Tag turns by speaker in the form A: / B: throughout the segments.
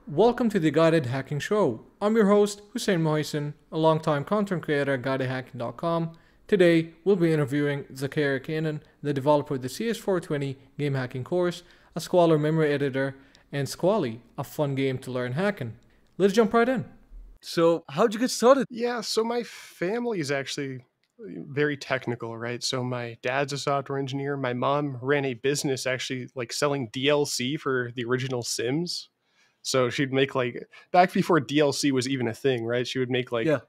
A: Welcome to the Guided Hacking Show. I'm your host, Hussein Mohsin, a longtime content creator at GuidedHacking.com. Today, we'll be interviewing Zachary Canann, the developer of the CS420 game hacking course, a Squalr memory editor, and Squally, a fun game to learn hacking. Let's jump right in.
B: So, how'd you get started?
C: Yeah, so my family is actually very technical, right? So my dad's a software engineer. My mom ran a business actually like selling DLC for the original Sims. So she'd make like back before DLC was even a thing, right? She would make like
B: Yeah.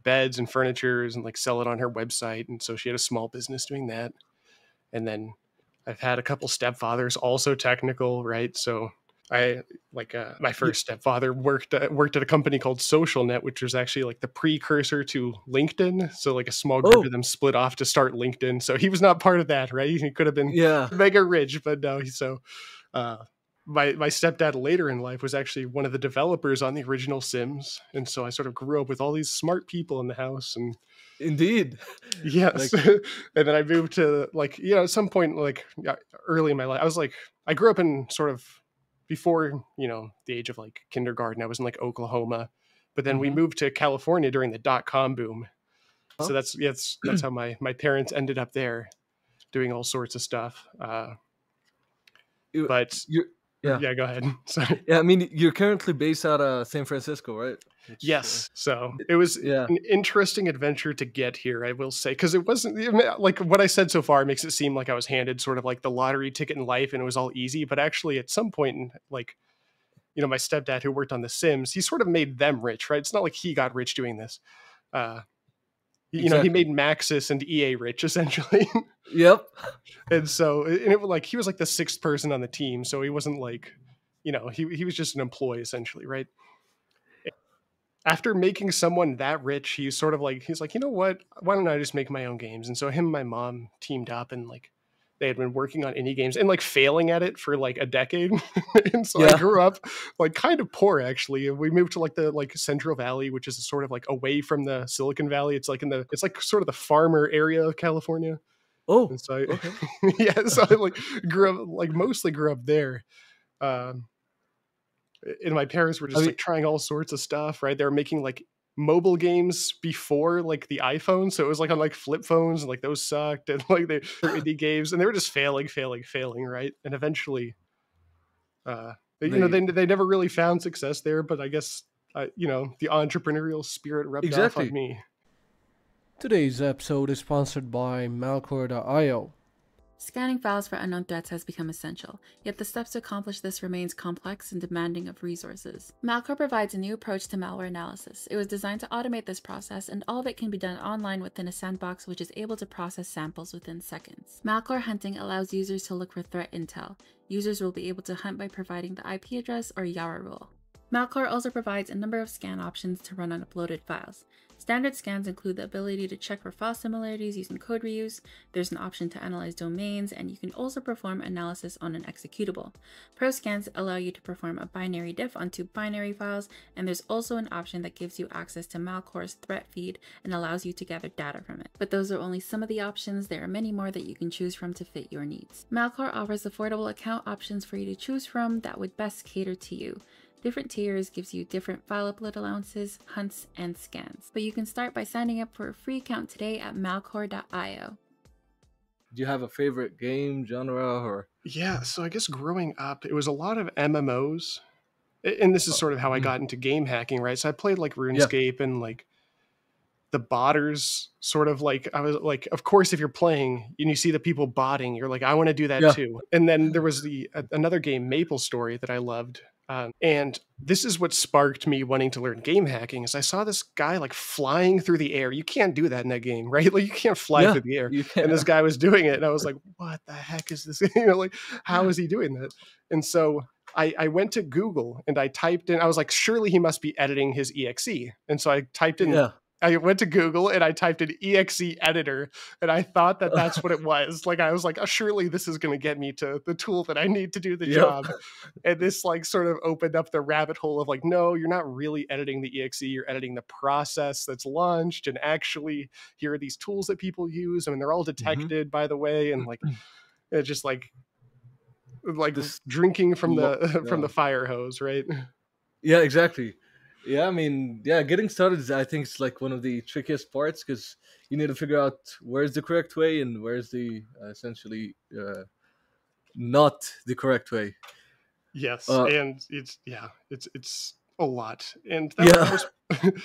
C: beds and furnitures and like sell it on her website. And so she had a small business doing that. And then I've had a couple stepfathers also technical, right? So I like my
B: You,
C: first stepfather worked at a company called SocialNet, which was actually like the precursor to LinkedIn. So like a small group
B: oh,
C: of them split off to start LinkedIn. So he was not part of that, right? He could have been
B: yeah.
C: mega rich, but no. Uh, my stepdad later in life was actually one of the developers on the original Sims, and so I sort of grew up with all these smart people in the house, and
B: Indeed.
C: yes.
B: Like,
C: And then I moved to like, at some point, like early in my life, I grew up in sort of before, the age of like kindergarten. I was in like Oklahoma, but then we
B: mhm.
C: moved to California during the dot-com boom.
B: Huh?
C: So that's how my parents ended up there doing all sorts of stuff.
B: you,
C: But
B: you, yeah.
C: yeah, go ahead. Sorry.
B: Yeah, I mean, you're currently based out of San Francisco, right? Which,
C: Yes. So it was
B: yeah.
C: an interesting adventure to get here, I will say, because it wasn't like what I said so far makes it seem like I was handed sort of like the lottery ticket in life and it was all easy. But actually, at some point, in like, my stepdad who worked on The Sims, he sort of made them rich, right? It's not like he got rich doing this. Uh, he
B: Exactly.
C: made Maxis and EA rich essentially.
B: Yep.
C: And so, and it was like he was like the sixth person on the team. So he wasn't like, he was just an employee essentially, right? After making someone that rich, he's like, you know what? Why don't I just make my own games? And so him and my mom teamed up and like they had been working on indie games and like failing at it for like a decade. And so I
B: Yeah.
C: grew up like kind of poor actually. And we moved to like the like Central Valley, which is sort of like away from the Silicon Valley. It's like sort of the farmer area of California.
B: Oh,
C: And so
B: okay.
C: yeah, so I like mostly grew up there. Um, and my parents were
B: I
C: just
B: mean,
C: like trying all sorts of stuff, right? They were making like mobile games before like the iPhone, so it was like on like flip phones, and like those sucked, and like they're indie games, and they were just failing, right? And eventually,
B: they
C: they never really found success there, but I guess the entrepreneurial spirit rubbed off on
B: exactly.
C: me.
A: Today's episode is sponsored by Malcore.io.
D: Scanning files for unknown threats has become essential, yet the steps to accomplish this remains complex and demanding of resources. Malcore provides a new approach to malware analysis. It was designed to automate this process, and all of it can be done online within a sandbox which is able to process samples within seconds. Malcore hunting allows users to look for threat intel. Users will be able to hunt by providing the IP address or Yara rule. Malcore also provides a number of scan options to run on uploaded files. Standard scans include the ability to check for file similarities using code reuse, there's an option to analyze domains, and you can also perform analysis on an executable. Pro scans allow you to perform a binary diff onto binary files, and there's also an option that gives you access to Malcore's threat feed and allows you to gather data from it. But those are only some of the options, there are many more that you can choose from to fit your needs. Malcore offers affordable account options for you to choose from that would best cater to you. Different tiers gives you different file upload allowances, hunts, and scans. But you can start by signing up for a free account today at malcore.io.
B: Do you have a favorite game genre or?
C: Yeah, so I guess growing up, it was a lot of MMOs, and this is sort of how I
B: Mm,
C: got into game hacking, right? So I played like
B: yeah.
C: RuneScape and like the botters sort of like I was like, of course, if you're playing and you see the people botting, you're like, I want to do that
B: Yeah.
C: too. And then there was another game, Maple Story, that I loved. And this is what sparked me wanting to learn game hacking is I saw this guy like flying through the air. You can't do that in that game, right? Like you can't fly
B: Yeah.
C: through the air.
B: You
C: And
B: can.
C: this guy was doing it. And I was like, what the heck is this? Like, how is he doing that? And so I went to Google and I typed in, I was like, surely he must be editing his EXE. And so
B: Yeah.
C: I went to Google and I typed in EXE editor and I thought that that's what it was. Like, I was like, oh, surely this is going to get me to the tool that I need to do the
B: Yep.
C: job. And this like sort of opened up the rabbit hole of like, no, you're not really editing the EXE. You're editing the process that's launched. And actually here are these tools that people use. I mean, they're all
B: Hmm.
C: detected by the way. And like, it's just like
B: This
C: drinking from the from
B: yeah.
C: the fire hose, right?
B: Yeah, exactly. Yeah, I mean, yeah, getting started is, I think, is like one of the trickiest parts because you need to figure out where's the correct way and where's the essentially not the correct way.
C: Yes,
B: Uh,
C: and it's a lot, and that
B: yeah.
C: was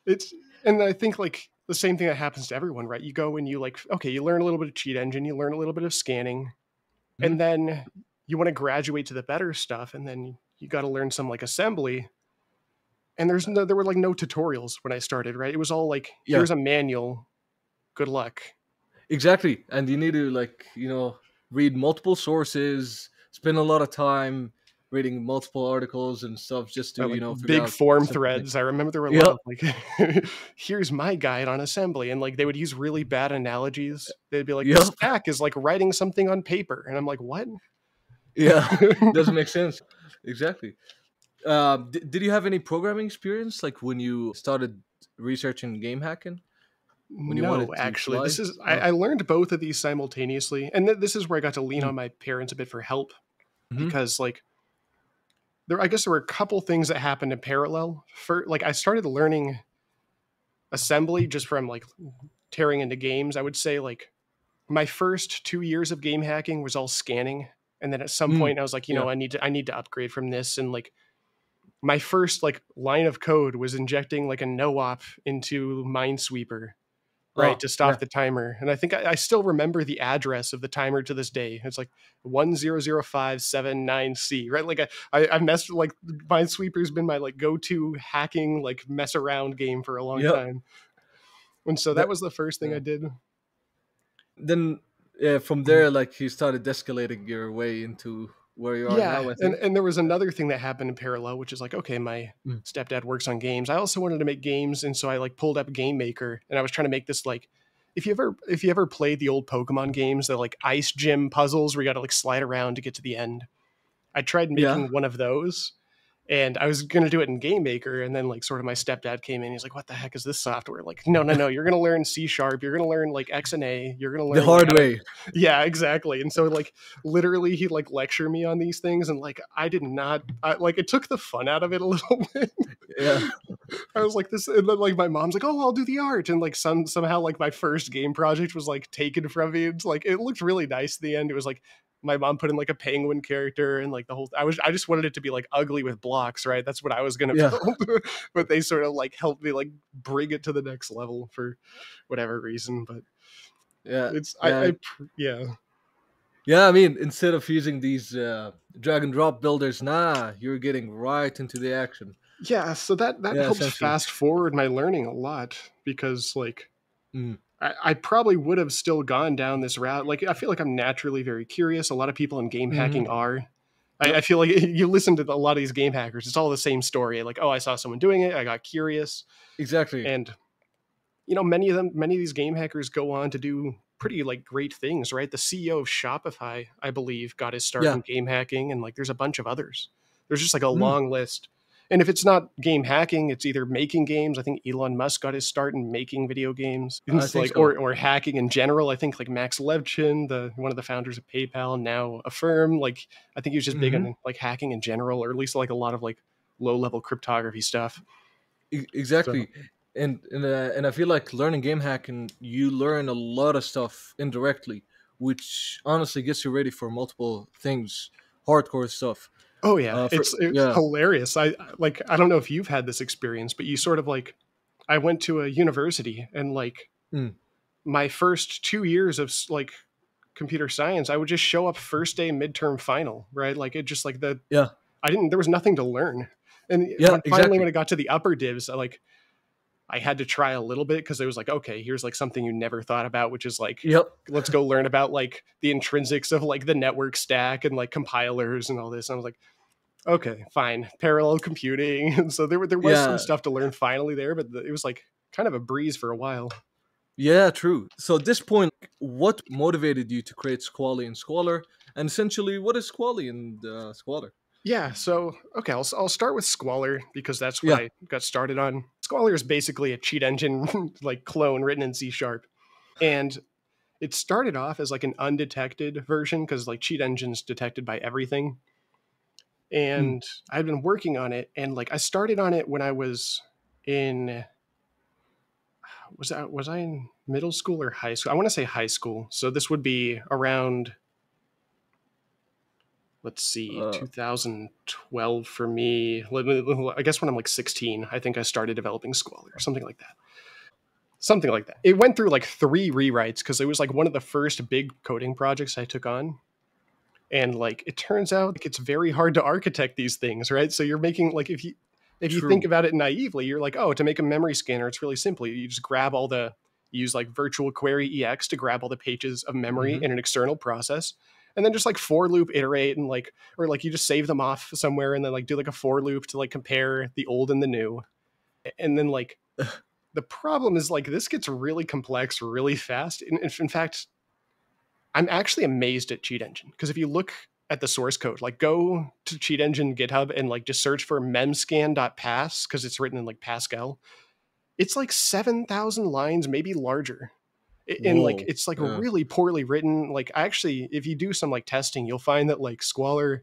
C: it's and I think like the same thing that happens to everyone, right? You go and you like okay, you learn a little bit of cheat engine, you learn a little bit of scanning,
B: Mhm.
C: and then you want to graduate to the better stuff, and then you got to learn some like assembly. And there were like no tutorials when I started, right? It was all like
B: Yeah,
C: here's a manual, good luck.
B: exactly. And you need to like read multiple sources, spend a lot of time reading multiple articles and stuff just to
C: Like
B: figure
C: big
B: out
C: form
B: simple things.
C: threads. I remember there were a lot
B: Yeah,
C: of like, here's my guide on assembly. And like they would use really bad analogies. They'd be like, the
B: yep,
C: stack is like writing something on paper. And I'm like, what?
B: yeah. Doesn't make sense. Exactly. Did you have any programming experience like when you started researching game hacking when you
C: No,
B: wanted to
C: actually,
B: fly?
C: this is
B: Oh.
C: I learned both of these simultaneously, and this is where I got to lean
B: Mm.
C: on my parents a bit for help
B: Hmm.
C: because like I guess there were a couple things that happened in parallel. For like, I started learning assembly just from like tearing into games. I would say like my first 2 years of game hacking was all scanning, and then at some
B: Mm.
C: point I was like,
B: Yeah.
C: I need to upgrade from this, and like my first like line of code was injecting like a no op into Minesweeper, right,
B: Oh,
C: to stop
B: yeah.
C: the timer. And I think I still remember the address of the timer to this day. It's like 100579C, right? Like I messed like Minesweeper's been my like go-to hacking like mess around game for a long
B: Yep.
C: time. And so that
B: That.
C: was the first thing I
B: Yeah.
C: did.
B: Then from
C: Mhm.
B: there, like you started escalating your way into where you are
C: Yeah,
B: now. I
C: and
B: think.
C: there was another thing that happened in parallel, which is like, okay, my
B: Mm.
C: stepdad works on games. I also wanted to make games, and so I like pulled up Game Maker, and I was trying to make this like, if you ever played the old Pokemon games, they're like ice gym puzzles where you got to like slide around to get to the end. I tried
B: Yeah.
C: making one of those, and I was gonna do it in Game Maker, and then like sort of my stepdad came in. He's like, "What the heck is this software?" Like, no, no, no. You're gonna learn C sharp. You're gonna learn like X and A. You're gonna
B: The
C: learn like
B: hard
C: how to.
B: way.
C: Yeah, exactly. And so like literally, he like lecture me on these things, and like I did not. Like it took the fun out of it a little bit.
B: Yeah.
C: I was like this, and then like my mom's like, "Oh, I'll do the art," and like somehow like my first game project was like taken from me. It's like it looked really nice at the end. It was like my mom put in like a penguin character and like the whole. I just wanted it to be like ugly with blocks, right? That's what I was gonna
B: Yeah.
C: build, but they sort of like helped me like bring it to the next level for whatever reason. But
B: Yeah.
C: it's
B: Yeah.
C: yeah.
B: Yeah. I mean, instead of using these drag and drop builders, nah, you're getting right into the action.
C: Yeah, so that
B: Yeah.
C: helped
B: Essentially.
C: fast forward my learning a lot because like
B: Mm.
C: I probably would have still gone down this route. Like I feel like I'm naturally very curious. A lot of people in game
B: Hmm.
C: hacking are. I
B: Yep.
C: feel like you listen to a lot of these game hackers, it's all the same story. Like, oh, I saw someone doing it, I got curious.
B: Exactly.
C: And many of these game hackers go on to do pretty like great things, right? The CEO of Shopify, I believe, got his start
B: Yeah.
C: in game hacking, and like there's a bunch of others. There's just like a
B: Mm.
C: long list. And if it's not game hacking, it's either making games. I think Elon Musk got his start in making video games.
B: I
C: It's
B: think
C: like
B: so.
C: or hacking in general. I think like Max Levchin, the one of the founders of PayPal, now Affirm, like I think he was just big
B: Hmm.
C: on like hacking in general, or at least like a lot of like low level cryptography stuff. So
B: Exactly. And I feel like learning game hacking, you learn a lot of stuff indirectly, which honestly gets you ready for multiple things, hardcore stuff.
C: oh yeah,
B: For
C: it's
B: yeah.
C: hilarious. Like I don't know if you've had this experience, but you sort of like I went to a university and like
B: Mm.
C: my first 2 years of like computer science, I would just show up first day midterm final, right? Like it just like
B: Yeah.
C: I didn't there was nothing to learn. And
B: Yeah.
C: finally when
B: Exactly.
C: it got to the upper divs, I had to try a little bit because it was like, okay, here's like something you never thought about, which is like
B: Yep.
C: let's go learn about like the intrinsics of like the network stack and like compilers and all this. And I was like, okay, fine, parallel computing. And so there was some
B: Yeah.
C: stuff to learn finally there, but it was like kind of a breeze for a while.
B: Yeah. True. So at this point, what motivated you to create Squally and Squalor? And essentially, what is Squally and Squalor?
C: Yeah, so okay, I'll start with Squalor because that's what
B: Yeah.
C: I got started on. Squalor is basically a cheat engine like clone written in C sharp, and it started off as like an undetected version because like cheat engines detected by everything. and I'd been working on it, and like I started on it when I was in was I in middle school or high school? I want to say high school. So this would be around, let's see,
B: Uh,
C: 2012 for me. I guess when I'm like 16, I think I started developing Squally or something like that. Something like that. It went through like 3 rewrites because it was like one of the first big coding projects I took on. And like it turns out like it's very hard to architect these things, right? So you're making like if you think
B: True.
C: about it naively, you're like, oh, to make a memory scanner, it's really simple. You just grab all the use like virtual query EX to grab all the pages of memory in an external process, and then just like for loop iterate and like, or like you just save them off somewhere and then like do like a for loop to like compare the old and the new. And then like the problem is like this gets really complex really fast. In fact, I'm actually amazed at Cheat Engine because if you look at the source code, like go to Cheat Engine GitHub and like just search for memscan.pass because it's written in like Pascal. It's like 7,000 lines, maybe larger. And like
B: Whoa.
C: it's like
B: Yeah.
C: really poorly written. Like actually, if you do some like testing, you'll find that like Squalr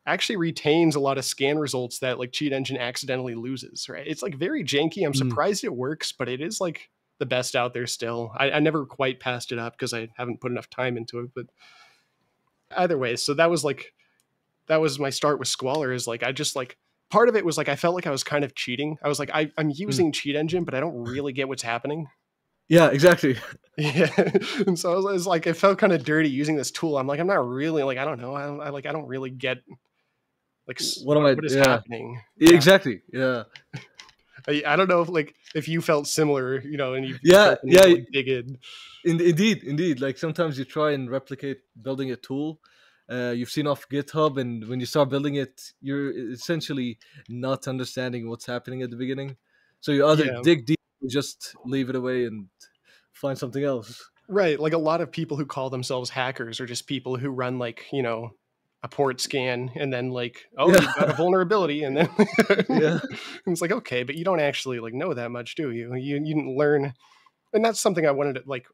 C: actually retains a lot of scan results that like Cheat Engine accidentally loses, right? It's like very janky. I'm surprised it works, but it is like the best out there still. I never quite passed it up because I haven't put enough time into it, but either way, so that was my start with Squalr. Is like I just like part of it was like I felt like I was kind of cheating. I was like I'm using Cheat Engine, but I don't really get what's happening.
B: Yeah, exactly.
C: Yeah, and so I was like it felt kind of dirty using this tool. I'm like I'm not really like I don't know. I don't really get like what is happening.
B: Yeah. Exactly. Yeah.
C: I don't know if you felt similar, you know, and you
B: Yeah.
C: felt the need
B: Yeah.
C: to, like, dig in.
B: Indeed. Like sometimes you try and replicate building a tool you've seen off GitHub, and when you start building it, you're essentially not understanding what's happening at the beginning. So you either
C: Yeah.
B: dig deep or just leave it away and find something else.
C: Right. Like a lot of people who call themselves hackers are just people who run like, you know, a port scan and then like, oh,
B: Yeah.
C: you've got a vulnerability. And then
B: Yeah.
C: it's like, okay, but you don't actually like know that much, do you? You didn't learn. And that's something I wanted to like,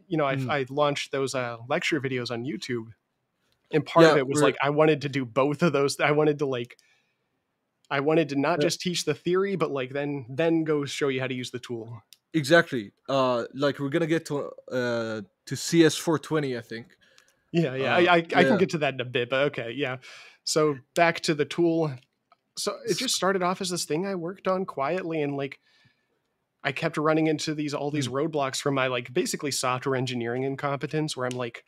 C: you know, I launched those lecture videos on YouTube. And part of
B: Yeah.
C: it was like, I wanted to do both of those. I wanted to not just teach the theory, but like then go show you how to use the tool.
B: Exactly. Like we're gonna get to CS420, I think.
C: Yeah. I can get to that in a bit, but okay, yeah. So back to the tool. So it just started off as this thing I worked on quietly, and like I kept running into all these roadblocks from my like basically software engineering incompetence, where I'm like,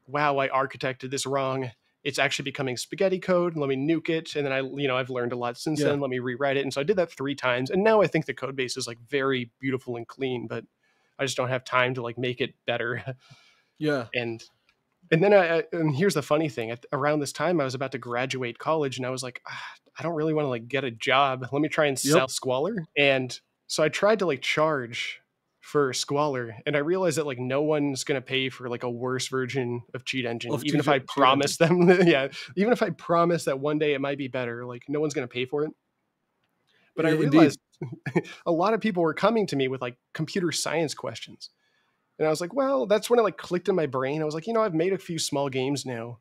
C: wow, I architected this wrong. It's actually becoming spaghetti code. Let me nuke it. And then I've learned a lot since then. Let me rewrite it. And so I did that 3 times. And now I think the code base is like very beautiful and clean, but I just don't have time to like make it better.
B: Yeah.
C: And then and here's the funny thing. Around this time, I was about to graduate college, and I was like, I don't really want to like get a job. Let me try and sell Squalr. And so I tried to like charge for Squalr, and I realized that like no one's going to pay for like a worse version of Cheat Engine, even if I promise them. Yeah, even if I promise that one day it might be better, like no one's going to pay for it. But I realized a lot of people were coming to me with like computer science questions. And I was like, well, that's when it like clicked in my brain. I was like, you know, I've made a few small games now.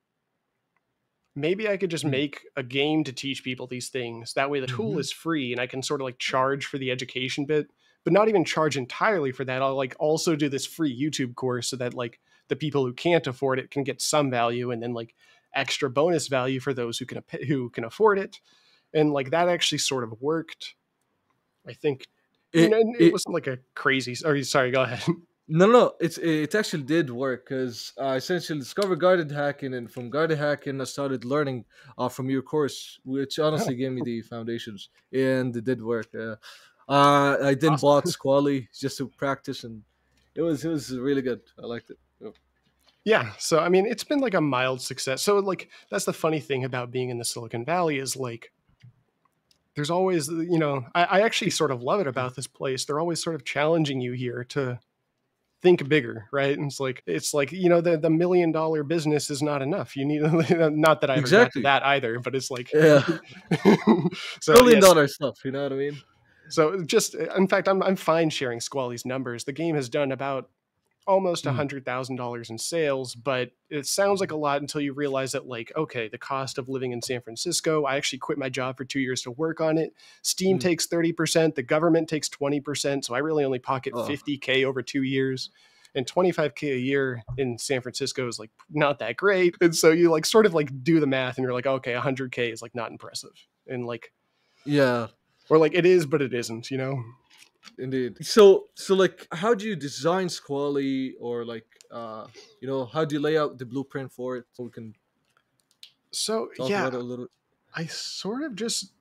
C: Maybe I could just make a game to teach people these things. That way the tool is free and I can sort of like charge for the education bit, but not even charge entirely for that. I'll like also do this free YouTube course so that like the people who can't afford it can get some value, and then like extra bonus value for those who can afford it. And like that actually sort of worked. I think it wasn't like a crazy, sorry, go ahead.
B: No, it actually did work because I essentially discovered GuidedHacking, and from GuidedHacking I started learning from your course, which honestly gave me the foundations, and it did work. I then bought Squally just to practice, and it was really good. I liked it.
C: Yeah, so I mean, it's been like a mild success. So like that's the funny thing about being in the Silicon Valley is like there's always, you know, I actually sort of love it about this place. They're always sort of challenging you here to think bigger, right? And it's like you know the $1 million business is not enough. You need not that I ever got to that either, but it's like
B: so $1 million stuff. You know what I mean?
C: So just in fact, I'm fine sharing Squally's numbers. The game has done about almost
B: Mm.
C: $100,000 in sales, but it sounds like a lot until you realize that, like, okay, the cost of living in San Francisco, I actually quit my job for 2 years to work on it. Steam
B: Mm.
C: takes 30%, the government takes 20%. So I really only pocket
B: Oh,
C: 50K over 2 years. And 25K a year in San Francisco is like not that great. And so you like sort of like do the math and you're like, okay, 100K is like not impressive. And like,
B: yeah,
C: or like it is, but it isn't, you know?
B: indeed. So like, how do you design Squally, or like, how do you lay out the blueprint for it? So we can
C: So
B: talk
C: yeah,
B: about it a little.
C: I sort of just,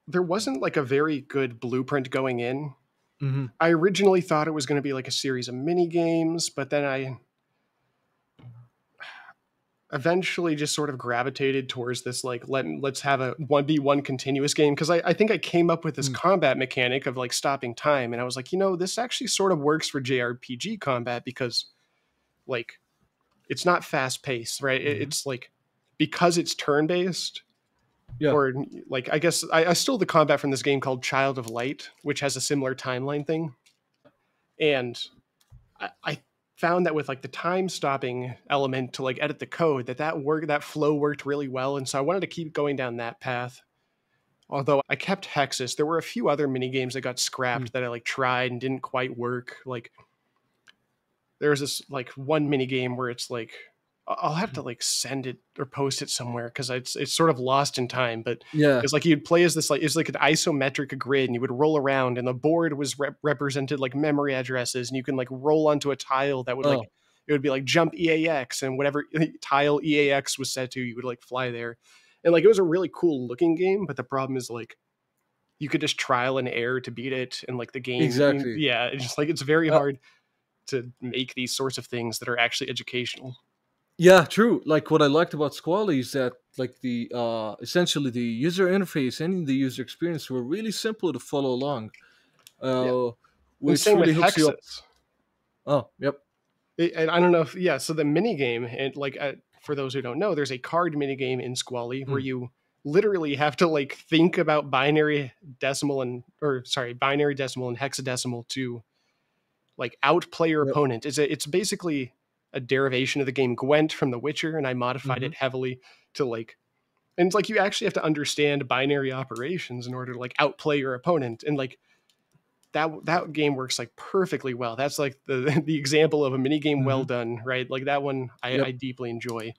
C: there wasn't like a very good blueprint going in.
B: Mm-hmm.
C: I originally thought it was going to be like a series of mini games, but then I eventually just sort of gravitated towards this like let's have a 1v1 continuous game, because I think I came up with this
B: Mm.
C: combat mechanic of like stopping time, and I was like, this actually sort of works for JRPG combat because like it's not fast paced, right?
B: Mm-hmm.
C: It's like, because it's turn based,
B: Yeah.
C: or like I guess I stole the combat from this game called Child of Light, which has a similar timeline thing. And I found that with like the time stopping element to like edit the code, that flow worked really well, and so I wanted to keep going down that path. Although I kept Hexus, there were a few other mini games that got
B: Mm.
C: scrapped that I like tried and didn't quite work. Like there was this like one mini game where it's like, I'll have to like send it or post it somewhere because it's sort of lost in time. But
B: Yeah.
C: it's like you'd play as this, like it's like an isometric grid, and you would roll around, and the board was represented like memory addresses, and you can like roll onto a tile that would like,
B: Oh,
C: it would be like jump EAX, and whatever tile EAX was set to, you would like fly there. And like it was a really cool looking game, but the problem is like you could just trial and error to beat it, and like the game,
B: exactly.
C: yeah, it's just like it's very
B: Uh,
C: hard to make these sorts of things that are actually educational.
B: yeah, true. Like, what I liked about Squally is that like the essentially the user interface and the user experience were really simple to follow along,
C: Yeah.
B: uh,
C: And
B: which
C: same with
B: really hooks you up.
C: Hexus.
B: Oh, yep.
C: And I don't know if, yeah, so the mini game, and like for those who don't know, there's a card mini game in Squally where
B: Mm.
C: you literally have to like think about binary decimal and hexadecimal to like outplay your
B: Yep.
C: opponent. It's basically a derivation of the game Gwent from The Witcher, and I modified
B: Hmm.
C: it heavily to like, and it's like you actually have to understand binary operations in order to like outplay your opponent. And like that game works like perfectly well. That's like the the example of a mini game well
B: Hmm.
C: done, right? Like that one I
B: Yep.
C: deeply enjoy.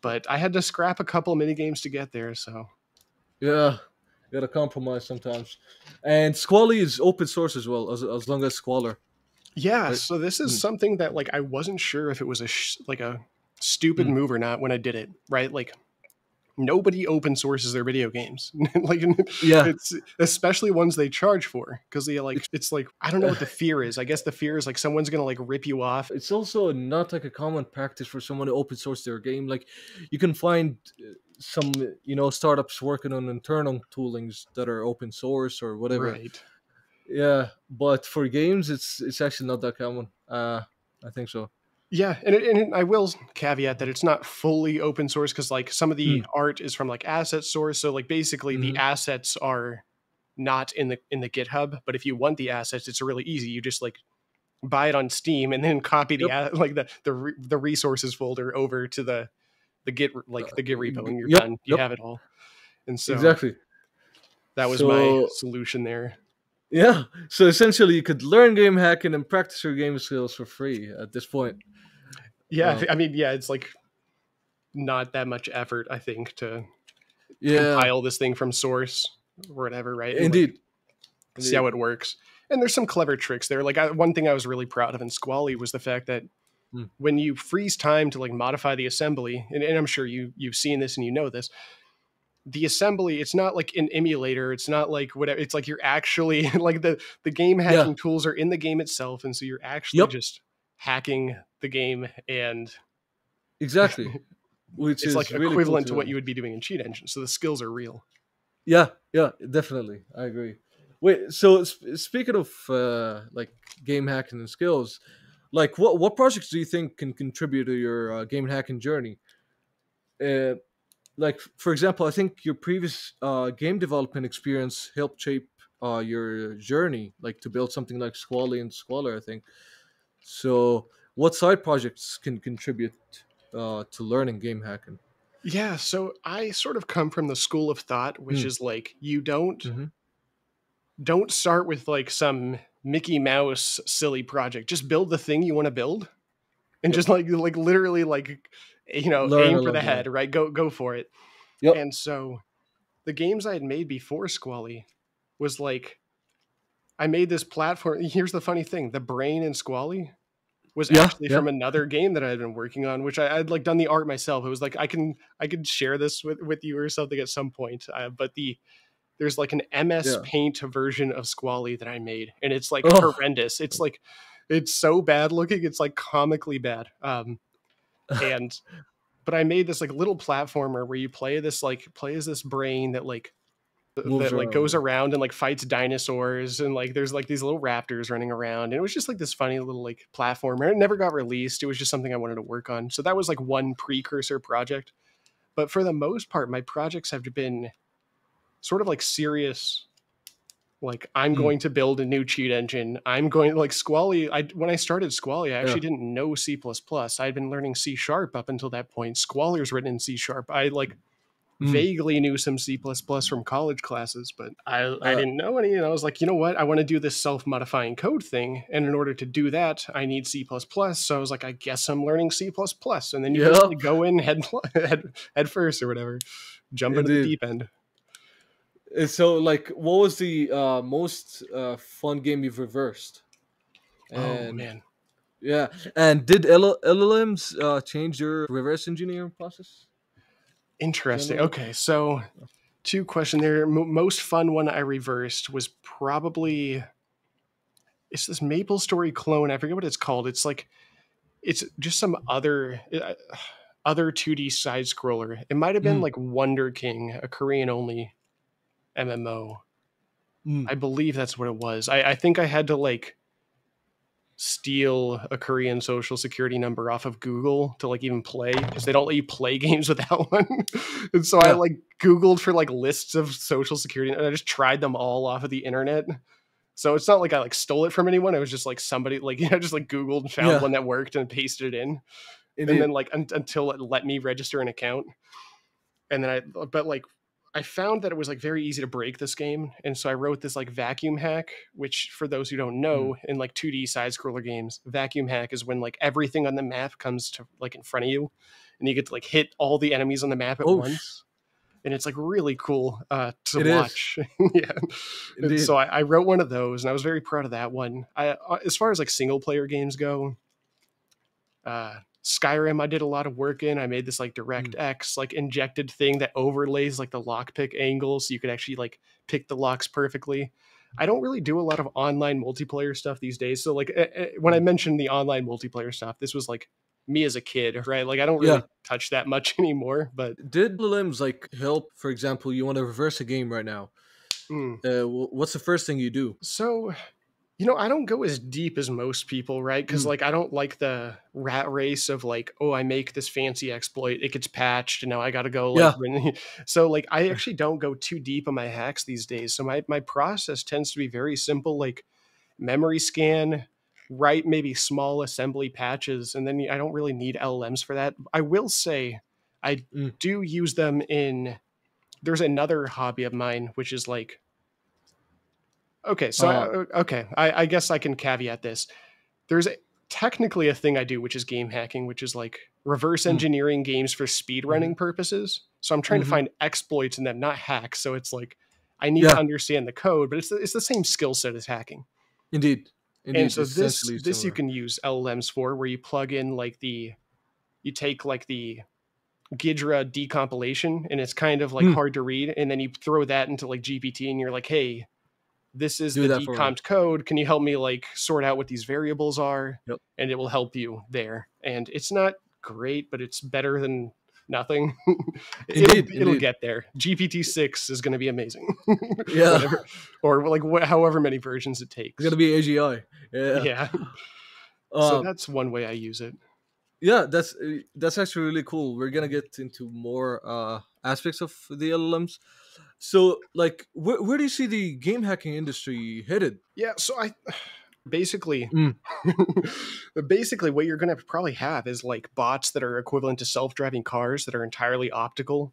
C: But I had to scrap a couple mini games to get there, so
B: Yeah. You gotta compromise sometimes. And Squally is open source as well, as long as Squalor,
C: yeah.
B: right?
C: So this is
B: Mm.
C: something that like I wasn't sure if it was like a stupid
B: Mm.
C: move or not when I did it, right? Like nobody open sources their video games. Like
B: Yeah.
C: it's especially ones they charge for, because they like,
B: It's
C: it's like I don't know what the fear is. I guess the fear is like someone's gonna like rip you off.
B: it's also not like a common practice for someone to open source their game. Like, you can find some startups working on internal toolings that are open source or whatever.
C: Right.
B: Yeah, but for games, it's actually not that common. I think so.
C: Yeah, and I will caveat that it's not fully open source, because like some of the
B: Mm.
C: art is from like asset source. So like basically the
B: Hmm.
C: assets are not in the GitHub, but if you want the assets, it's really easy. You just like buy it on Steam and then copy
B: Yep.
C: like the resources folder over to the Git, like the Git repo, and you're
B: Yep.
C: done. You
B: Yep.
C: have it all. And so
B: Exactly.
C: that was my
B: So
C: solution there.
B: yeah, so essentially you could learn game hacking and practice your game skills for free at this point.
C: Yeah,
B: Uh,
C: I mean, yeah, it's like not that much effort, I think, to
B: yeah,
C: compile this thing from source or whatever, right? And like
B: indeed.
C: see how
B: Indeed.
C: it works. And there's some clever tricks there. Like one thing I was really proud of in Squally was the fact that
B: Mm.
C: when you freeze time to like modify the assembly, and I'm sure you've seen this and you know this, the assembly, it's not like an emulator, it's not like whatever, it's like you're actually like the game
B: Yeah.
C: hacking tools are in the game itself, and so you're actually
B: Yep.
C: just hacking the game, and
B: Exactly. Which
C: it's like
B: is really cool
C: equivalent to
B: to
C: what you would be doing in Cheat Engine. So the skills are real.
B: Yeah. Yeah. Definitely. I agree. Wait. So speaking of like game hacking and skills, like what projects do you think can contribute to your game hacking journey? Uh, like, for example, I think your previous game development experience helped shape your journey, like to build something like Squally and Squalor, I think. So, what side projects can contribute to learning game hacking?
C: Yeah, so I sort of come from the school of thought, which
B: Mm.
C: is like you don't
B: Hmm.
C: don't start with like some Mickey Mouse silly project. Just build the thing you want to build, and
B: Yep.
C: just like literally like
B: Learn
C: aim for
B: along
C: the
B: the way.
C: head, right? Go for it.
B: Yep.
C: And so the games I had made before Squally was like I made this platform. Here's the funny thing: the brain in Squally was
B: Yeah.
C: actually
B: Yeah.
C: from another game that I had been working on, which I'd like done the art myself. It was like I could share this with you or something at some point. But there's like an MS
B: Yeah.
C: Paint version of Squally that I made, and it's like
B: Oh.
C: horrendous. It's like it's so bad looking. It's like comically bad. And but I made this like little platformer where you play as this brain
B: Moves
C: that like
B: around.
C: goes
B: Yeah.
C: around and like fights dinosaurs, and like there's like these little raptors running around, and it was just like this funny little like platformer. It never got released. It was just something I wanted to work on. So that was like one precursor project. But for the most part, my projects have been sort of like serious. Like I'm
B: Mm.
C: going to build a new cheat engine. I'm going like Squally. When I started Squally, I
B: Yeah.
C: actually didn't know C++. I had been learning C sharp up until that point. Squaller's written in C sharp. I like
B: Mm.
C: vaguely knew some C++ from college classes, but I
B: Uh,
C: didn't know any. And I was like, you know what? I want to do this self-modifying code thing. And in order to do that, I need C++. So I was like, I guess I'm learning C++. And then you just
B: yeah.
C: like go in head first or whatever, jump into the
B: Indeed.
C: deep end.
B: And so, like, what was the most fun game you've reversed?
C: Oh
B: And
C: man.
B: yeah, and did LLMs change your reverse engineering process
C: Interesting.
B: generally?
C: Okay. So two question there. Most fun one I reversed was probably it's this Maple Story clone. I forget what it's called. It's like it's just some other 2D side scroller. It might have been
B: Mm.
C: like Wonder King, a Korean only MMO.
B: Mm.
C: I believe that's what it was. I think I had to like steal a Korean social security number off of Google to like even play because they don't let you play games without one. And so I
B: Yeah.
C: like Googled for like lists of social security and I just tried them all off of the internet. So it's not like I like stole it from anyone. It was just like somebody like just like Googled and found
B: Yeah.
C: one that worked and pasted it in. And then
B: Indeed.
C: like until it let me register an account. And then but like I found that it was like very easy to break this game, and so I wrote this like vacuum hack, which for those who don't
B: Mm.
C: know, in like 2D side scroller games, vacuum hack is when like everything on the map comes to like in front of you, and you get to like hit all the enemies on the map at
B: Oh,
C: once, and it's like really cool to
B: it is
C: watch. Yeah, and
B: indeed.
C: so I wrote one of those, and I was very proud of that one. As far as like single player games go, Skyrim, I did a lot of work in. I made this like
B: Mm.
C: DirectX like injected thing that overlays like the lockpick angle, so you could actually like pick the locks perfectly. I don't really do a lot of online multiplayer stuff these days. So like when I
B: Mm.
C: mentioned the online multiplayer stuff, this was like me as a kid, right? Like I don't
B: Yeah.
C: really touch that much anymore. But
B: Did LLMs like help? For example, you want to reverse a game right now.
C: mm.
B: What's the first thing you do?
C: So I don't go as deep as most people, right? Because
B: Mm.
C: like I don't like the rat race of like, oh, I make this fancy exploit, it gets patched, and now I got to go like.
B: Yeah.
C: So like I actually don't go too deep on my hacks these days. So my process tends to be very simple, like memory scan, write maybe small assembly patches, and then I don't really need LLMs for that. I will say I
B: Mm.
C: do use them in. There's another hobby of mine, which is like okay, so
B: Uh.
C: I guess I can caveat this. There's technically a thing I do, which is game hacking, which is like reverse
B: Mm.
C: engineering games for
B: Hmm.
C: speedrunning purposes. So I'm trying to
B: Hmm.
C: find exploits in them, not hacks. So it's like I need to
B: Yeah.
C: understand the code, but it's the same skill set as hacking.
B: Indeed.
C: And
B: Indeed.
C: so
B: Essentially
C: this you
B: similar.
C: can use LLMs for, where you plug in like you take like the Gidra decompilation, and it's kind of like
B: Mm.
C: hard to read, and then you throw that into like GPT, and you're like, hey, this is
B: Do
C: the
B: that for me.
C: decomped code. Can you help me like sort out what these variables are?
B: Yep.
C: And it will help you there. And it's not great, but it's better than nothing.
B: Indeed.
C: It'll
B: Indeed.
C: get there. GPT-6 is going to be amazing.
B: Yeah.
C: Whatever, or like however many versions it
B: It's gonna
C: takes.
B: be AGI. Yeah.
C: Yeah. So
B: Um.
C: that's one way I use it.
B: Yeah. That's actually really cool. We're gonna get into more aspects of the LLMs. So, like, where do you see the game hacking industry headed?
C: Yeah. So Basically,
B: Mm.
C: basically what you're going to probably have is like bots that are equivalent to self-driving cars that are entirely optical.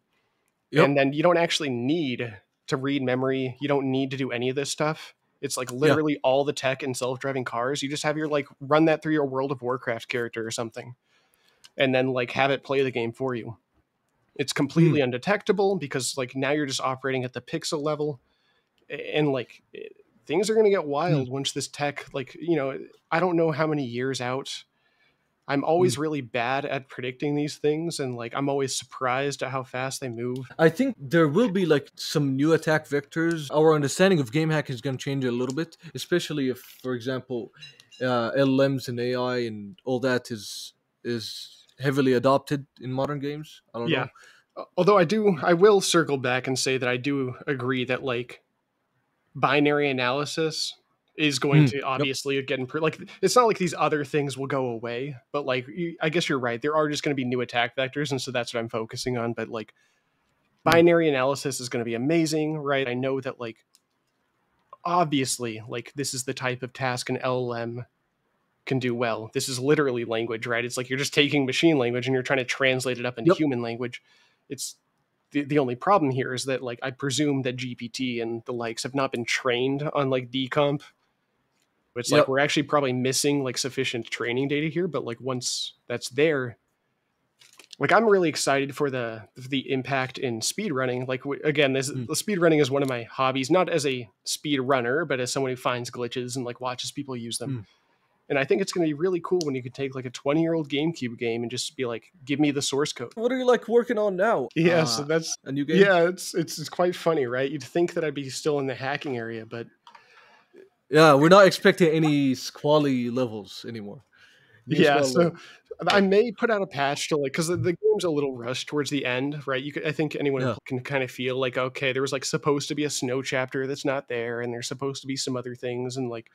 B: Yep.
C: And then you don't actually need to read memory. You don't need to do any of this stuff. It's like literally all the tech in self-driving cars. You just have your like run that through your World of Warcraft character or something, and then like have it play the game for you. It's completely undetectable because like now you're just operating at the pixel level, and like things are going to get wild once this tech, like, you know, I don't know how many years out. I'm always really bad at predicting these things, and like I'm always surprised at how fast they move.
B: I think there will be like some new attack vectors. Our understanding of game hacking is going to change a little bit, especially if, for example, LLMs and AI and all that is heavily adopted in modern games. I don't
C: Yeah.
B: know.
C: Although I will circle back and say that I do agree that like binary analysis is going to
B: Yep.
C: obviously get improved. Like it's not like these other things will go away, but like I guess you're right. There are just going to be new attack vectors, and so that's what I'm focusing on. But like binary analysis is going to be amazing, right? I know that like obviously like this is the type of task an LLM can do well. This is literally language, right? It's like you're just taking machine language and you're trying to translate it up into
B: Yep.
C: human language. It's the only problem here is that like I presume that GPT and the likes have not been trained on like decomp. It's like we're actually probably missing like sufficient training data here, but like once that's there, like I'm really excited for the impact in speed running. Like again, the speed running is one of my hobbies, not as a speed runner, but as someone who finds glitches and like watches people use them. And I think it's going to be really cool when you could take like a 20-year-old GameCube game and just be like, give me the source code.
B: What are you like working on now?
C: Yeah, so that's
B: a new game.
C: Yeah, it's quite funny, right? You'd think that I'd be still in the hacking area, but
B: yeah, we're not expecting any Squally levels anymore.
C: Yeah, so I may put out a patch to like, because the game's a little rushed towards the end, right? I think anyone can kind of feel like, okay, there was like supposed to be a snow chapter that's not there, and there's supposed to be some other things, and like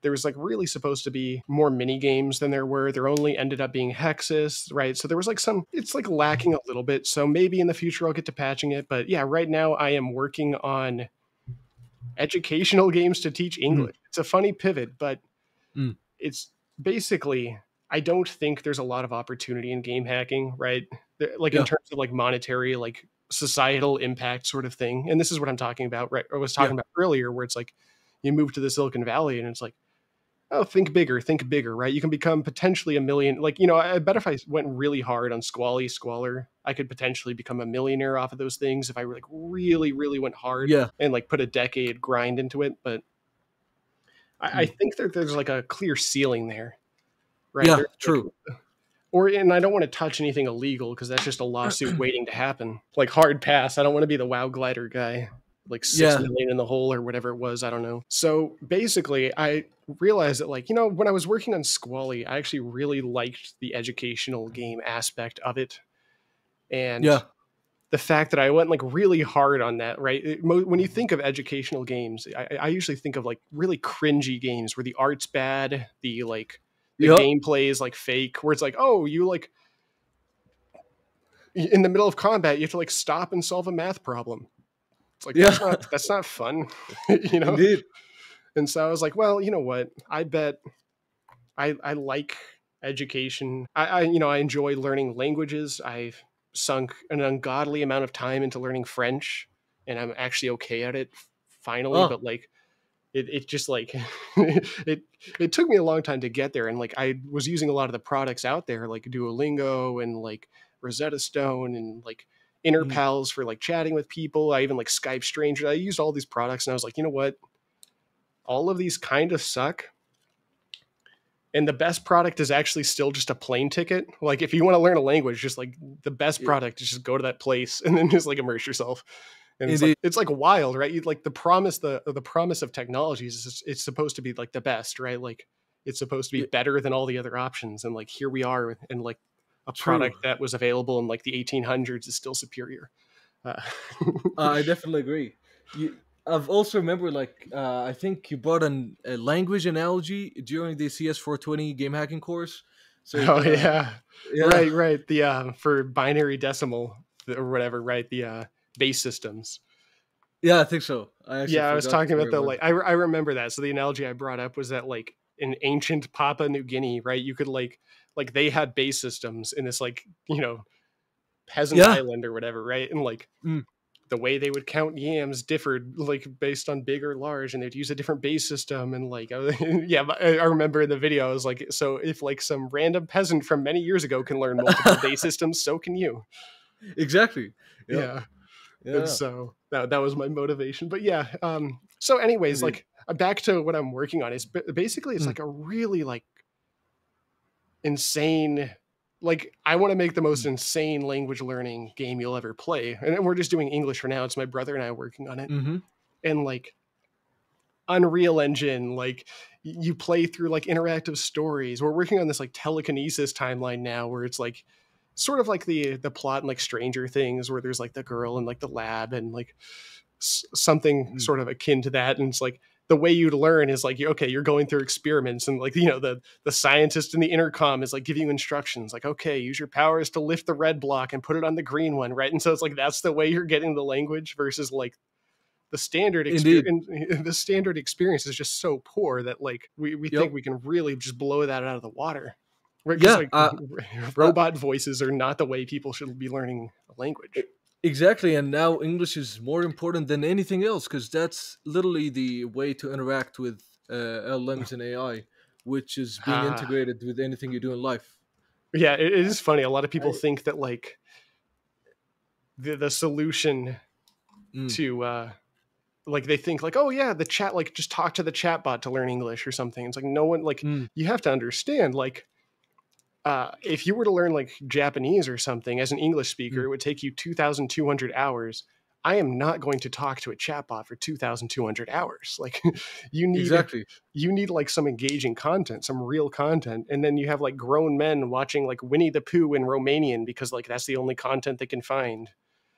C: there was like really supposed to be more mini games than there were. There only ended up being hexes, right? So there was like it's like lacking a little bit. So maybe in the future I'll get to patching it, but yeah, right now I am working on educational games to teach English. It's a funny pivot, but it's basically, I don't think there's a lot of opportunity in game hacking, right? Like in terms of like monetary, like societal impact sort of thing. And this is what I'm talking about, right? I was talking about earlier, where it's like you move to the Silicon Valley and it's like, oh, think bigger, right? You can become potentially a million. Like, you know, I bet if I went really hard on Squalr, I could potentially become a millionaire off of those things if I like really, really went hard and like put a decade grind into it. But I think that there's like a clear ceiling there, right?
B: Yeah, true.
C: And I don't want to touch anything illegal because that's just a lawsuit waiting to happen. Like hard pass. I don't want to be the WoW glider guy. Like 6 million in the hole or whatever it was. I don't know. So basically, I realized that, like, you know, when I was working on Squally, I actually really liked the educational game aspect of it. And the fact that I went like really hard on that, right? When you think of educational games, I usually think of like really cringy games where the art's bad, the gameplay is like fake, where it's like, oh, you like in the middle of combat, you have to like stop and solve a math problem. It's like, that's not fun, you know?
B: Indeed.
C: And so I was like, well, you know what? I bet I like education. I enjoy learning languages. I've sunk an ungodly amount of time into learning French, and I'm actually okay at it finally. But like, it just like, it took me a long time to get there. And like, I was using a lot of the products out there, like Duolingo and like Rosetta Stone and like Interpals for like chatting with people. I even like Skype strangers. I used all these products and I was like, you know what? All of these kind of suck. And the best product is actually still just a plane ticket. Like if you want to learn a language, just like the best product is just go to that place and then just like immerse yourself. And it's like wild, right? You like the promise of technology is it's supposed to be like the best, right? Like it's supposed to be better than all the other options. And like here we are, and like a product that was available in like the 1800s is still superior.
B: I definitely agree. I've also remember like I think you brought a language analogy during the CS420 game hacking course. So
C: right. The for binary decimal or whatever, right? The base systems.
B: Yeah, I think so.
C: I was talking about the like I remember that. So the analogy I brought up was that like in ancient Papua New Guinea, right? You could like they had base systems in this like, you know, peasant
B: Yeah.
C: island or whatever, right? And like
B: Mm.
C: the way they would count yams differed like based on big or large, and they'd use a different base system. And like, yeah, I remember in the video, I was like, so if like some random peasant from many years ago can learn multiple base systems, so can you.
B: Exactly.
C: Yeah.
B: Yeah.
C: And so that was my motivation. But yeah, so anyways,
B: Indeed.
C: like back to what I'm working on is basically it's
B: Mm.
C: like a really like insane, like I want to make the most insane language learning game you'll ever play. And we're just doing English for now. It's my brother and I working on it.
B: Mm-hmm.
C: And like Unreal Engine, like you play through like interactive stories. We're working on this like telekinesis timeline now where it's like sort of like the plot in like Stranger Things where there's like the girl in like the lab and like something sort of akin to that. And it's like the way you'd learn is like, okay, you're going through experiments and like, you know, the scientist in the intercom is like giving you instructions like, okay, use your powers to lift the red block and put it on the green one. Right. And so it's like, that's the way you're getting the language versus like the standard experience. The standard experience is just so poor that like we think we can really just blow that out of the water. Right?
B: Yeah.
C: Like, robot voices are not the way people should be learning a language.
B: Exactly, and now English is more important than anything else because that's literally the way to interact with LLMs and AI, which is being integrated with anything you do in life.
C: Yeah, it is funny. A lot of people think that like the solution to like they think like, oh yeah, the chat, like just talk to the chatbot to learn English or something. It's like no one, like you have to understand like if you were to learn like Japanese or something as an English speaker, it would take you 2,200 hours. I am not going to talk to a chatbot for 2,200 hours. Like you need like some engaging content, some real content. And then you have like grown men watching like Winnie the Pooh in Romanian because like that's the only content they can find.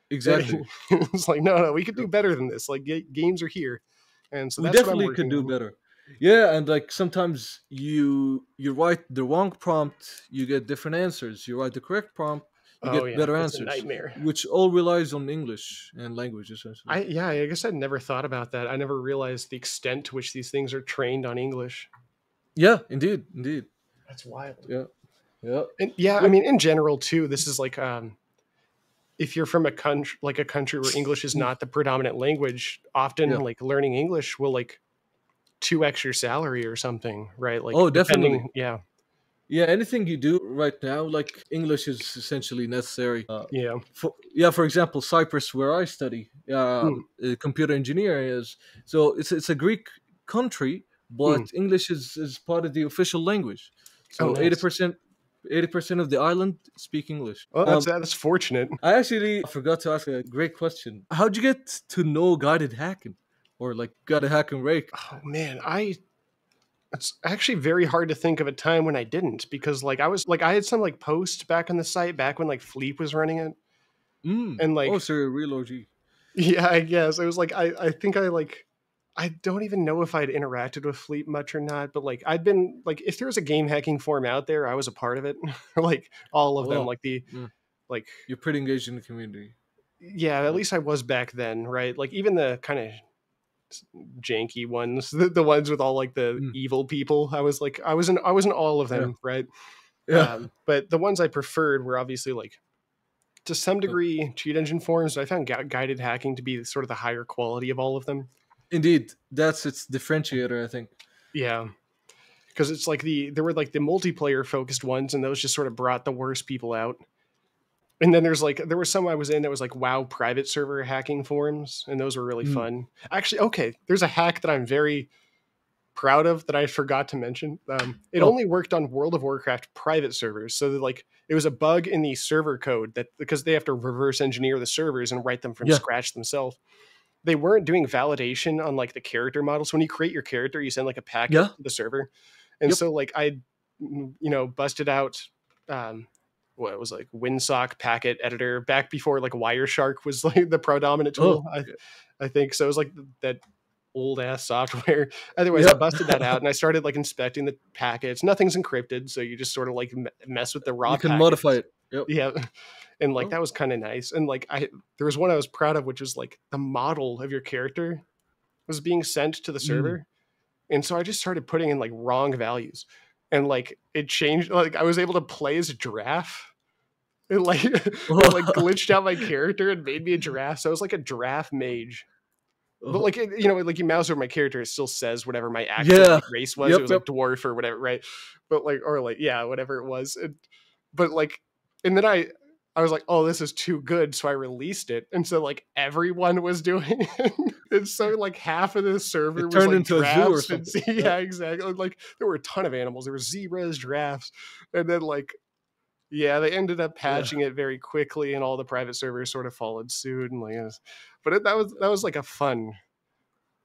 B: Exactly.
C: It's like, no, we could do better than this. Like games are here. And so
B: we
C: that's
B: definitely could do better. Yeah, and like sometimes you write the wrong prompt, you get different answers. You write the correct prompt, you get better answers.
C: It's a nightmare.
B: Which all relies on English and language, essentially.
C: I guess I'd never thought about that. I never realized the extent to which these things are trained on English.
B: Yeah, indeed.
C: That's wild.
B: Yeah.
C: And I mean, in general too, this is like if you're from a country where English is not the predominant language, often like learning English will like 2x your salary or something, right? Like,
B: definitely.
C: Yeah,
B: anything you do right now, like English is essentially necessary. For example, Cyprus, where I study, computer engineering is. So it's a Greek country, but English is part of the official language. So 80% of the island speak English.
C: Oh, that's fortunate.
B: I actually forgot to ask a great question. How'd you get to know guided hacking? Or like GuidedHacking rake?
C: Oh man, it's actually very hard to think of a time when I didn't, because like I had some like post back on the site back when like Fleep was running it. And like,
B: so you're a real OG.
C: Yeah, I guess. It was like I think I don't even know if I'd interacted with Fleep much or not, but like I'd been like, if there was a game hacking forum out there, I was a part of it. Like all of them, like like
B: you're pretty engaged in the community.
C: Yeah, at least I was back then, right? Like even the kind of janky ones, the ones with all like the evil people, I was in all of them, right? But the ones I preferred were obviously like to some degree cheat engine forums, but I found guided hacking to be sort of the higher quality of all of them.
B: Indeed, that's its differentiator, I think.
C: Yeah, because it's like there were like the multiplayer focused ones, and those just sort of brought the worst people out. And then there was some I was in that was like WoW private server hacking forums, and those were really fun. Actually, okay, there's a hack that I'm very proud of that I forgot to mention. It only worked on World of Warcraft private servers, so that like it was a bug in the server code that because they have to reverse engineer the servers and write them from scratch themselves. They weren't doing validation on like the character models. When you create your character, you send like a packet to the server, and so like I, busted out. What it was like WinSock packet editor back before like Wireshark was like the predominant tool. I think so. It was like that old ass software. Otherwise, I busted that out and I started like inspecting the packets. Nothing's encrypted, so you just sort of like mess with the raw.
B: You can modify it.
C: Yeah, and like that was kind of nice. And like there was one I was proud of, which was like the model of your character was being sent to the server. And so I just started putting in like wrong values, and like it changed. Like I was able to play as a giraffe. It like glitched out my character and made me a giraffe. So I was like a giraffe mage. But like you know, like you mouse over my character, it still says whatever my actual like, race was. It was like dwarf or whatever, right? But like, or like, yeah, whatever it was. But like, and then I was like, oh, this is too good, so I released it, and so like everyone was doing it, and so like half of the server was
B: turned
C: like
B: into a zoo or something.
C: Yeah, exactly. Like there were a ton of animals. There were zebras, giraffes, and then like. Yeah, they ended up patching it very quickly, and all the private servers sort of followed suit. And like, that was like a fun.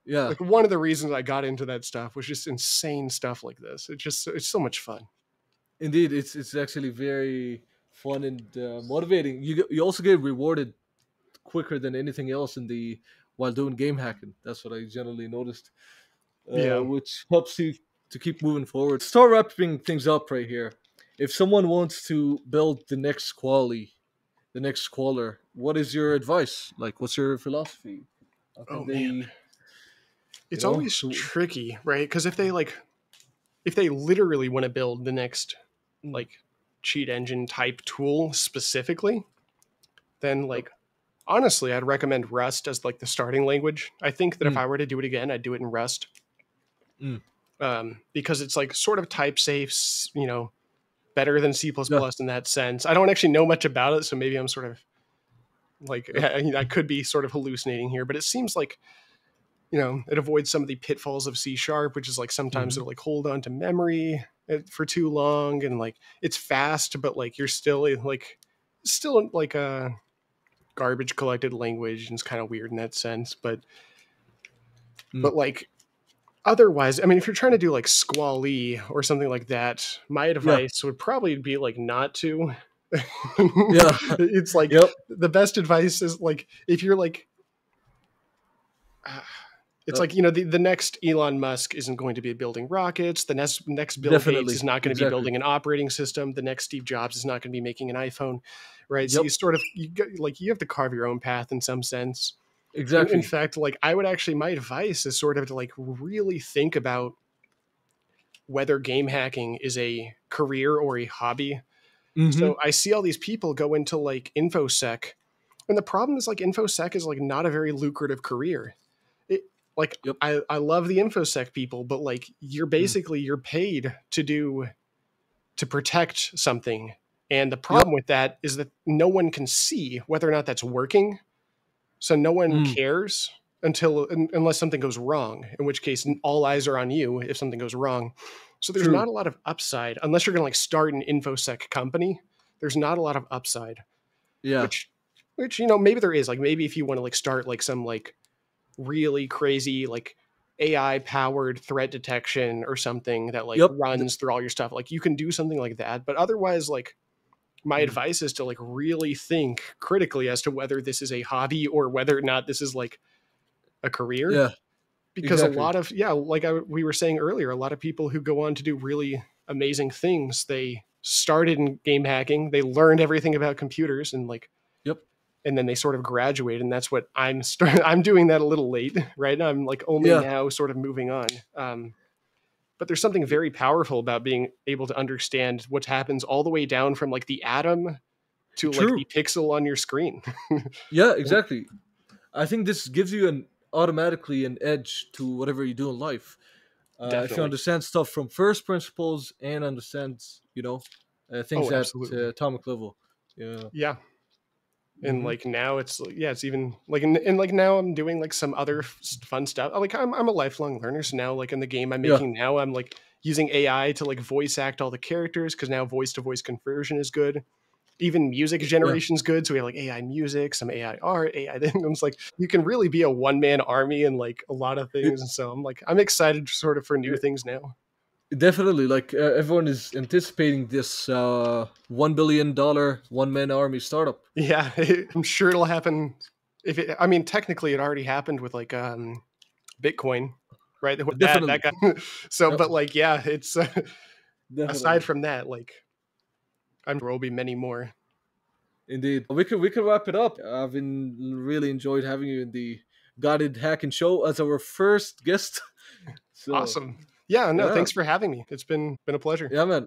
B: Yeah,
C: like one of the reasons I got into that stuff was just insane stuff like this. It's so much fun.
B: Indeed, it's actually very fun and motivating. You also get rewarded quicker than anything else while doing game hacking. That's what I generally noticed. Which helps you to keep moving forward. Start wrapping things up right here. If someone wants to build the next Squally, the next Squalr, what is your advice? Like, what's your philosophy?
C: Man, it's always tricky, right? Because if they literally want to build the next like cheat engine type tool specifically, then like honestly, I'd recommend Rust as like the starting language. I think that if I were to do it again, I'd do it in Rust. Because it's like sort of type safe, you know, better than C++ in that sense. I don't actually know much about it, so maybe I'm sort of like, I could be sort of hallucinating here, but it seems like, you know, it avoids some of the pitfalls of C#, which is like sometimes it'll like hold on to memory for too long, and like it's fast, but like you're still like a garbage collected language, and it's kind of weird in that sense. But like otherwise, I mean, if you're trying to do like Squally or something like that, my advice would probably be like not to. It's like the best advice is like if you're like it's like, you know, the next Elon Musk isn't going to be building rockets. The next Bill Gates is not going to be building an operating system. The next Steve Jobs is not going to be making an iPhone, right? So you sort of you have to carve your own path in some sense.
B: Exactly.
C: In fact, like my advice is sort of to like really think about whether game hacking is a career or a hobby. So I see all these people go into like InfoSec, and the problem is like InfoSec is like not a very lucrative career. I love the InfoSec people, but like you're paid to protect something. And the problem with that is that no one can see whether or not that's working. So no one cares unless something goes wrong, in which case all eyes are on you if something goes wrong. So there's not a lot of upside unless you're going to like start an InfoSec company. There's not a lot of upside.
B: Yeah.
C: Which, you know, maybe there is. Like maybe if you want to like start like some like really crazy like AI powered threat detection or something that like runs through all your stuff, like you can do something like that. But otherwise, like my advice is to like really think critically as to whether this is a hobby or whether or not this is like a career.
B: Yeah.
C: Because a lot of we were saying earlier, a lot of people who go on to do really amazing things, they started in game hacking, they learned everything about computers, and like and then they sort of graduate, and that's what I'm doing that a little late, right? I'm like only now sort of moving on. But there's something very powerful about being able to understand what happens all the way down from like the atom to like the pixel on your screen.
B: Yeah, exactly. I think this gives you automatically an edge to whatever you do in life. If you understand stuff from first principles and understand, you know, things at atomic level.
C: Yeah. And like now it's even like and like now I'm doing like some other fun stuff. Like I'm a lifelong learner, so now like in the game I'm making now I'm like using AI to like voice act all the characters, because now voice to voice conversion is good. Even music generation is good, so we have like AI music, some AI art, AI. Then it's like you can really be a one-man army and like a lot of things. And so I'm excited sort of for new things now.
B: Definitely, like everyone is anticipating this $1 billion one-man army startup.
C: Yeah, I'm sure it'll happen. I mean, technically, it already happened with like Bitcoin, right? That guy. So, but like, yeah, it's aside from that, like, I'm sure there will be many more.
B: Indeed, we could wrap it up. I've really enjoyed having you in the GuidedHacking show as our first guest. So
C: Awesome. Yeah, no,
B: yeah,
C: thanks for having me. It's been a pleasure.
B: yeah, man.